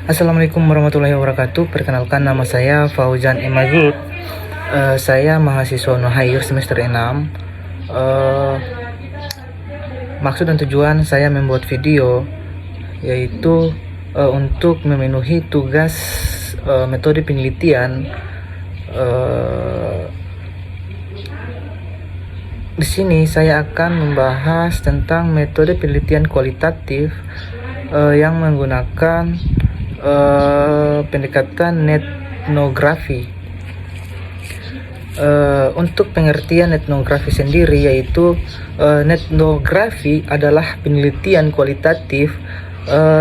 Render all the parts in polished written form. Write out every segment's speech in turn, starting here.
Assalamualaikum warahmatullahi wabarakatuh. Perkenalkan, nama saya Fauzan Emazul. Saya mahasiswa Nuhair semester 6. Maksud dan tujuan saya membuat video yaitu untuk memenuhi tugas metode penelitian. Di sini saya akan membahas tentang metode penelitian kualitatif yang menggunakan pendekatan etnografi. Untuk pengertian etnografi sendiri, yaitu etnografi adalah penelitian kualitatif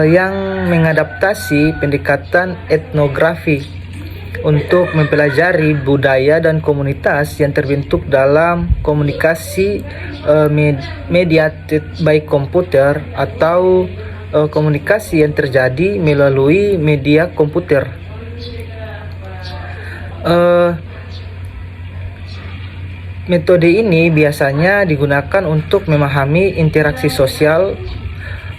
yang mengadaptasi pendekatan etnografi untuk mempelajari budaya dan komunitas yang terbentuk dalam komunikasi mediated by komputer atau komunikasi yang terjadi melalui media komputer. Metode ini biasanya digunakan untuk memahami interaksi sosial,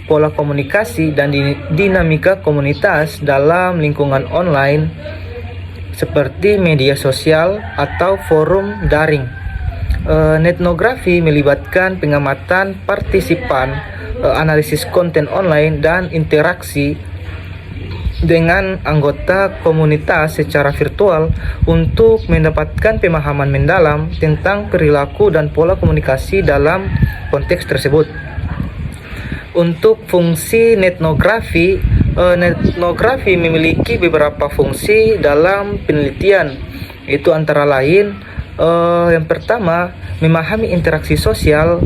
pola komunikasi, dan dinamika komunitas dalam lingkungan online seperti media sosial atau forum daring. Etnografi melibatkan pengamatan partisipan, analisis konten online, dan interaksi dengan anggota komunitas secara virtual untuk mendapatkan pemahaman mendalam tentang perilaku dan pola komunikasi dalam konteks tersebut. Untuk fungsi etnografi, etnografi memiliki beberapa fungsi dalam penelitian, yaitu antara lain yang pertama, memahami interaksi sosial.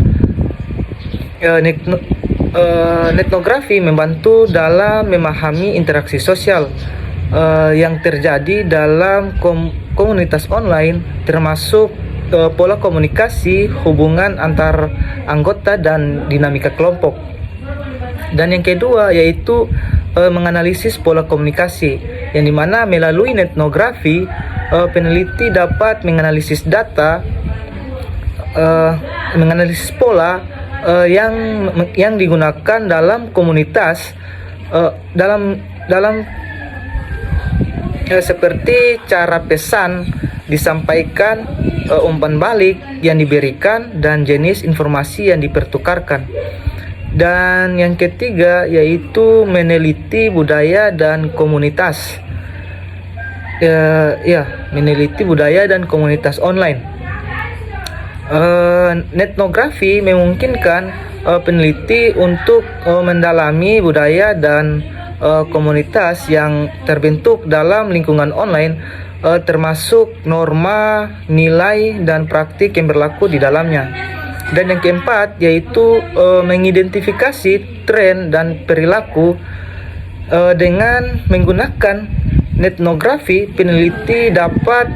Etnografi membantu dalam memahami interaksi sosial yang terjadi dalam komunitas online, termasuk pola komunikasi, hubungan antar anggota, dan dinamika kelompok. Dan yang kedua yaitu menganalisis pola komunikasi, yang dimana melalui etnografi peneliti dapat menganalisis data, menganalisis pola yang digunakan dalam komunitas, seperti cara pesan disampaikan, umpan balik yang diberikan, dan jenis informasi yang dipertukarkan. Dan yang ketiga yaitu meneliti budaya dan komunitas. Meneliti budaya dan komunitas online. Etnografi memungkinkan peneliti untuk mendalami budaya dan komunitas yang terbentuk dalam lingkungan online, termasuk norma, nilai, dan praktik yang berlaku di dalamnya. Dan yang keempat yaitu mengidentifikasi tren dan perilaku. Dengan menggunakan etnografi, peneliti dapat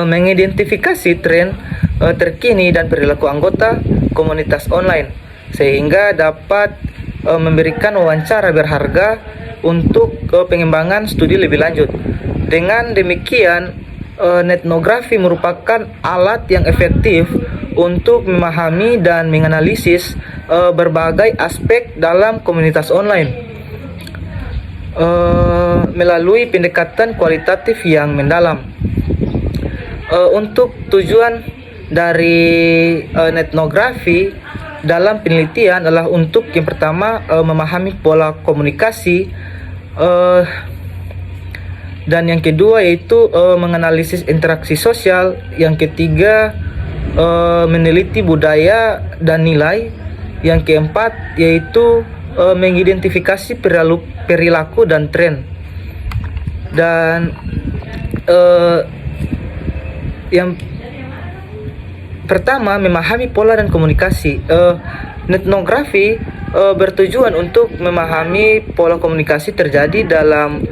mengidentifikasi tren terkini dan perilaku anggota komunitas online, sehingga dapat memberikan wawancara berharga untuk pengembangan studi lebih lanjut. Dengan demikian, etnografi merupakan alat yang efektif untuk memahami dan menganalisis berbagai aspek dalam komunitas online melalui pendekatan kualitatif yang mendalam. Untuk tujuan dari etnografi dalam penelitian adalah untuk yang pertama memahami pola komunikasi, dan yang kedua yaitu menganalisis interaksi sosial, yang ketiga meneliti budaya dan nilai, yang keempat yaitu mengidentifikasi perilaku dan tren, dan yang pertama memahami pola dan komunikasi. Etnografi bertujuan untuk memahami pola komunikasi terjadi dalam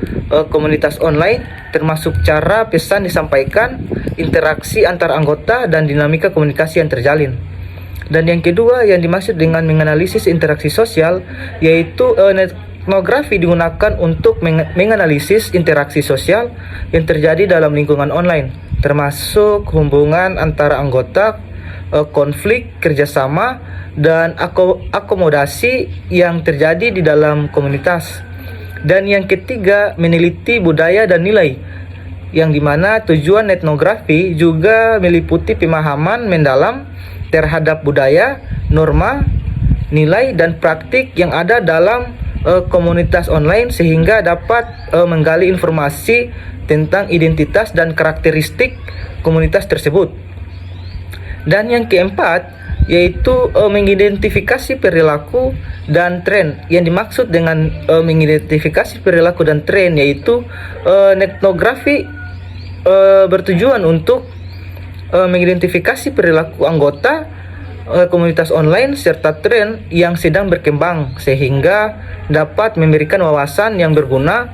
komunitas online, termasuk cara pesan disampaikan, interaksi antar anggota, dan dinamika komunikasi yang terjalin. Dan yang kedua yang dimaksud dengan menganalisis interaksi sosial, yaitu etnografi digunakan untuk menganalisis interaksi sosial yang terjadi dalam lingkungan online, termasuk hubungan antara anggota, konflik, kerjasama, dan akomodasi yang terjadi di dalam komunitas. Dan yang ketiga, meneliti budaya dan nilai, yang dimana tujuan etnografi juga meliputi pemahaman mendalam terhadap budaya, norma, nilai, dan praktik yang ada dalam komunitas online sehingga dapat menggali informasi tentang identitas dan karakteristik komunitas tersebut. Dan yang keempat yaitu mengidentifikasi perilaku dan tren. Yang dimaksud dengan mengidentifikasi perilaku dan tren yaitu etnografi bertujuan untuk mengidentifikasi perilaku anggota komunitas online serta tren yang sedang berkembang sehingga dapat memberikan wawasan yang berguna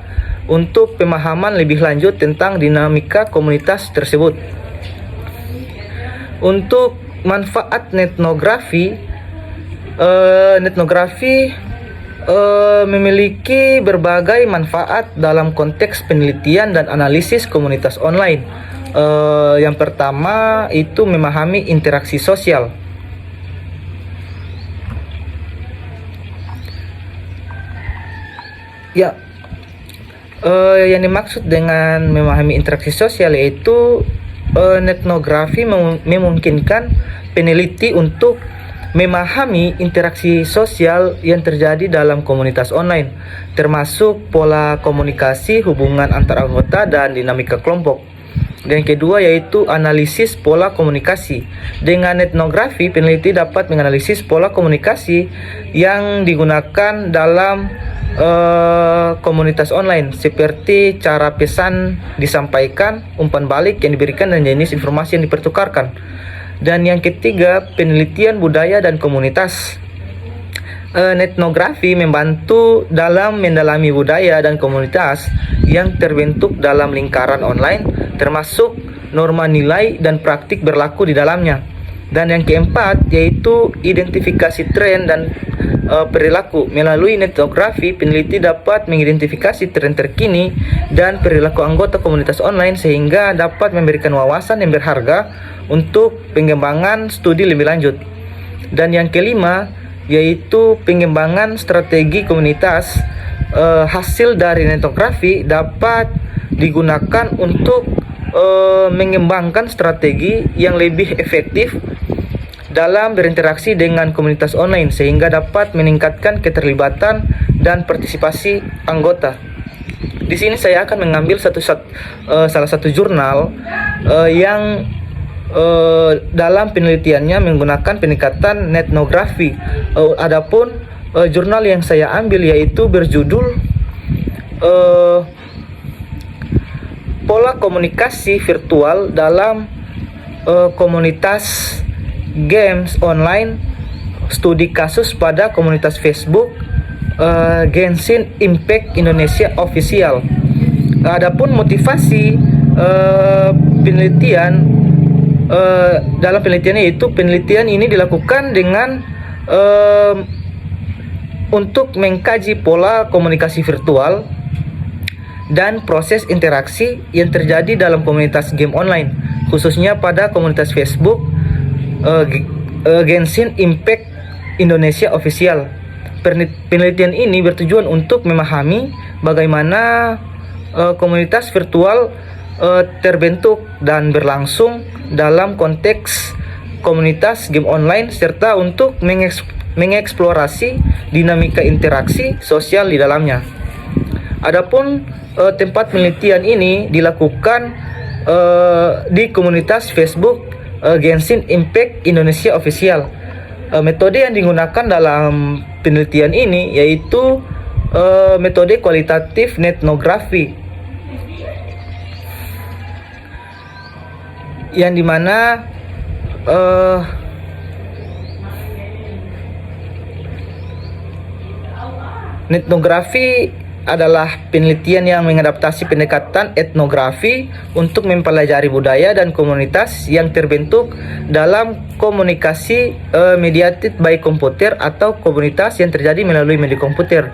untuk pemahaman lebih lanjut tentang dinamika komunitas tersebut. Untuk manfaat etnografi, memiliki berbagai manfaat dalam konteks penelitian dan analisis komunitas online. Yang pertama itu memahami interaksi sosial. Ya, yang dimaksud dengan memahami interaksi sosial yaitu etnografi memungkinkan peneliti untuk memahami interaksi sosial yang terjadi dalam komunitas online, termasuk pola komunikasi, hubungan antar anggota, dan dinamika kelompok. Dan yang kedua yaitu analisis pola komunikasi. Dengan etnografi, peneliti dapat menganalisis pola komunikasi yang digunakan dalam komunitas online, seperti cara pesan disampaikan, umpan balik yang diberikan, dan jenis informasi yang dipertukarkan. Dan yang ketiga, penelitian budaya dan komunitas. Etnografi membantu dalam mendalami budaya dan komunitas yang terbentuk dalam lingkaran online, termasuk norma nilai dan praktik berlaku di dalamnya. Dan yang keempat yaitu identifikasi tren dan perilaku. Melalui etnografi, peneliti dapat mengidentifikasi tren terkini dan perilaku anggota komunitas online sehingga dapat memberikan wawasan yang berharga untuk pengembangan studi lebih lanjut. Dan yang kelima yaitu pengembangan strategi komunitas. Hasil dari etnografi dapat digunakan untuk mengembangkan strategi yang lebih efektif dalam berinteraksi dengan komunitas online sehingga dapat meningkatkan keterlibatan dan partisipasi anggota. Di sini saya akan mengambil salah satu jurnal yang dalam penelitiannya menggunakan pendekatan etnografi. Adapun jurnal yang saya ambil yaitu berjudul Pola Komunikasi Virtual dalam Komunitas Games Online, Studi Kasus pada Komunitas Facebook, Genshin Impact Indonesia Official. Adapun motivasi penelitian dalam penelitiannya yaitu penelitian ini dilakukan dengan untuk mengkaji pola komunikasi virtual dan proses interaksi yang terjadi dalam komunitas game online, khususnya pada komunitas Facebook Genshin Impact Indonesia Official. Penelitian ini bertujuan untuk memahami bagaimana komunitas virtual terbentuk dan berlangsung dalam konteks komunitas game online serta untuk mengeksplorasi dinamika interaksi sosial di dalamnya. Adapun tempat penelitian ini dilakukan di komunitas Facebook Genshin Impact Indonesia Official. Metode yang digunakan dalam penelitian ini yaitu metode kualitatif etnografi, yang dimana etnografi adalah penelitian yang mengadaptasi pendekatan etnografi untuk mempelajari budaya dan komunitas yang terbentuk dalam komunikasi mediated by komputer atau komunitas yang terjadi melalui media komputer.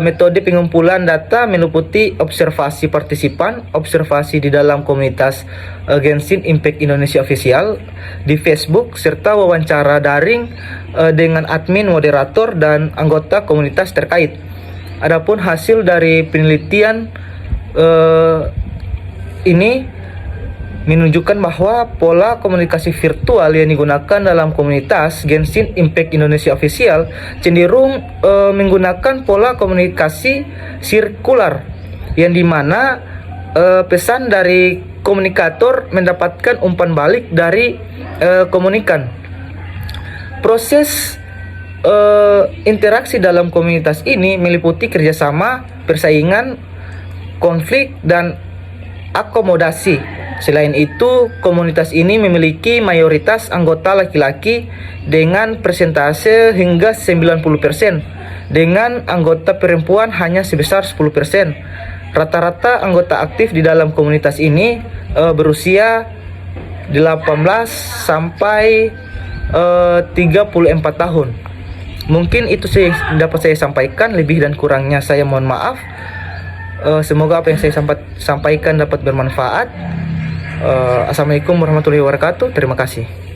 Metode pengumpulan data meliputi observasi partisipan, observasi di dalam komunitas Genshin Impact Indonesia Official di Facebook, serta wawancara daring dengan admin, moderator, dan anggota komunitas terkait. Adapun hasil dari penelitian ini menunjukkan bahwa pola komunikasi virtual yang digunakan dalam komunitas Genshin Impact Indonesia Official cenderung menggunakan pola komunikasi sirkular, yang dimana pesan dari komunikator mendapatkan umpan balik dari komunikan. Proses interaksi dalam komunitas ini meliputi kerjasama, persaingan, konflik, dan akomodasi. Selain itu, komunitas ini memiliki mayoritas anggota laki-laki dengan persentase hingga 90%, dengan anggota perempuan hanya sebesar 10%. Rata-rata anggota aktif di dalam komunitas ini berusia 18 sampai 34 tahun. Mungkin itu sih dapat saya sampaikan, lebih dan kurangnya saya mohon maaf. Semoga apa yang saya sampaikan dapat bermanfaat. Assalamualaikum warahmatullahi wabarakatuh. Terima kasih.